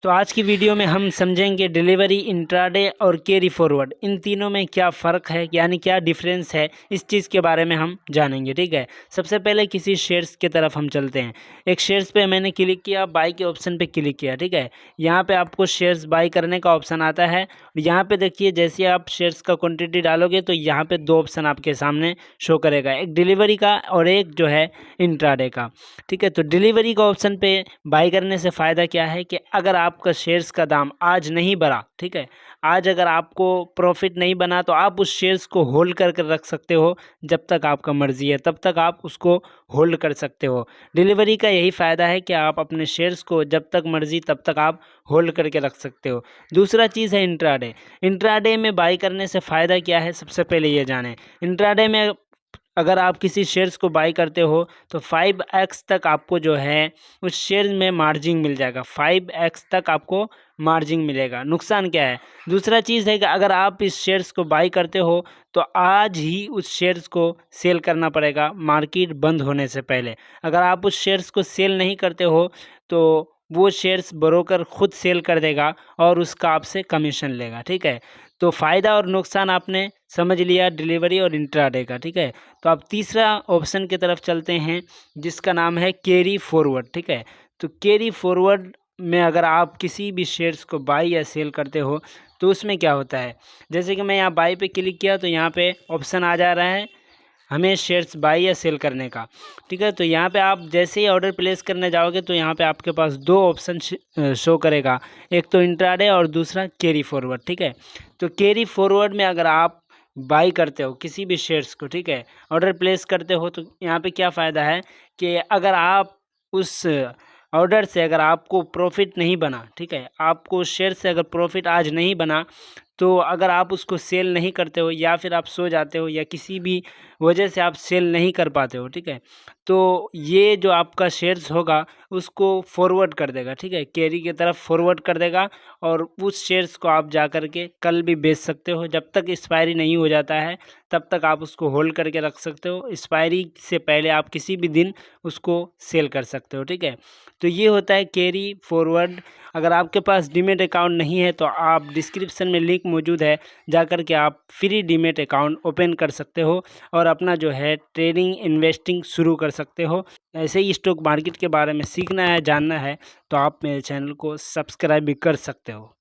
तो आज की वीडियो में हम समझेंगे डिलीवरी, इंट्राडे और कैरी फॉरवर्ड, इन तीनों में क्या फ़र्क है, यानी क्या डिफरेंस है, इस चीज़ के बारे में हम जानेंगे। ठीक है, सबसे पहले किसी शेयर्स की तरफ हम चलते हैं। एक शेयर्स पे मैंने क्लिक किया, बाई के ऑप्शन पे क्लिक किया। ठीक है, यहाँ पे आपको शेयर्स बाई करने का ऑप्शन आता है। यहाँ पे देखिए, जैसे आप शेयर्स का क्वान्टिटी डालोगे तो यहाँ पे दो ऑप्शन आपके सामने शो करेगा, एक डिलीवरी का और एक जो है इंट्राडे का। ठीक है, तो डिलीवरी का ऑप्शन पे बाई करने से फ़ायदा क्या है कि अगर आपका शेयर्स का दाम आज नहीं बढ़ा, ठीक है, आज अगर आपको प्रॉफिट नहीं बना तो आप उस शेयर्स को होल्ड कर कर रख सकते हो। जब तक आपका मर्ज़ी है तब तक आप उसको होल्ड कर सकते हो। डिलीवरी का यही फ़ायदा है कि आप अपने शेयर्स को जब तक मर्ज़ी तब तक आप होल्ड करके रख सकते हो। दूसरा चीज़ है इंट्राडे। इंट्राडे में बाई करने से फ़ायदा क्या है, सबसे पहले ये जानें। इंट्राडे में अगर आप किसी शेयर्स को बाई करते हो तो 5x तक आपको जो है उस शेयर में मार्जिन मिल जाएगा। 5x तक आपको मार्जिन मिलेगा। नुकसान क्या है? दूसरा चीज़ है कि अगर आप इस शेयर्स को बाई करते हो तो आज ही उस शेयर्स को सेल करना पड़ेगा मार्केट बंद होने से पहले। अगर आप उस शेयर्स को सेल नहीं करते हो तो वो शेयर्स ब्रोकर खुद सेल कर देगा और उसका आपसे कमीशन लेगा। ठीक है, तो फ़ायदा और नुकसान आपने समझ लिया डिलीवरी और इंट्राडे का। ठीक है, तो आप तीसरा ऑप्शन की तरफ चलते हैं जिसका नाम है कैरी फॉरवर्ड। ठीक है, तो कैरी फॉरवर्ड में अगर आप किसी भी शेयर्स को बाई या सेल करते हो तो उसमें क्या होता है, जैसे कि मैं यहाँ बाई पे क्लिक किया तो यहाँ पे ऑप्शन आ जा रहा है हमें शेयर्स बाई या सेल करने का। ठीक है, तो यहाँ पे आप जैसे ही ऑर्डर प्लेस करने जाओगे तो यहाँ पे आपके पास दो ऑप्शन शो करेगा, एक तो इंट्राडे और दूसरा कैरी फॉरवर्ड। ठीक है, तो कैरी फॉरवर्ड में अगर आप बाई करते हो किसी भी शेयर्स को, ठीक है, ऑर्डर प्लेस करते हो तो यहाँ पे क्या फ़ायदा है कि अगर आप उस ऑर्डर से अगर आपको प्रॉफिट नहीं बना, ठीक है, आपको शेयर से अगर प्रॉफिट आज नहीं बना तो अगर आप उसको सेल नहीं करते हो या फिर आप सो जाते हो या किसी भी वजह से आप सेल नहीं कर पाते हो, ठीक है, तो ये जो आपका शेयर्स होगा उसको फॉरवर्ड कर देगा। ठीक है, कैरी की तरफ फॉरवर्ड कर देगा और उस शेयर्स को आप जा कर के कल भी बेच सकते हो। जब तक एक्सपायरी नहीं हो जाता है तब तक आप उसको होल्ड करके रख सकते हो। एक्सपायरी से पहले आप किसी भी दिन उसको सेल कर सकते हो। ठीक है, तो ये होता है कैरी फॉरवर्ड। अगर आपके पास डीमेट अकाउंट नहीं है तो आप डिस्क्रिप्शन में लिंक मौजूद है, जा कर के आप फ्री डीमेट अकाउंट ओपन कर सकते हो और अपना जो है ट्रेडिंग इन्वेस्टिंग शुरू कर सकते हो। ऐसे ही स्टॉक मार्केट के बारे में सीखना है, जानना है तो आप मेरे चैनल को सब्सक्राइब भी कर सकते हो।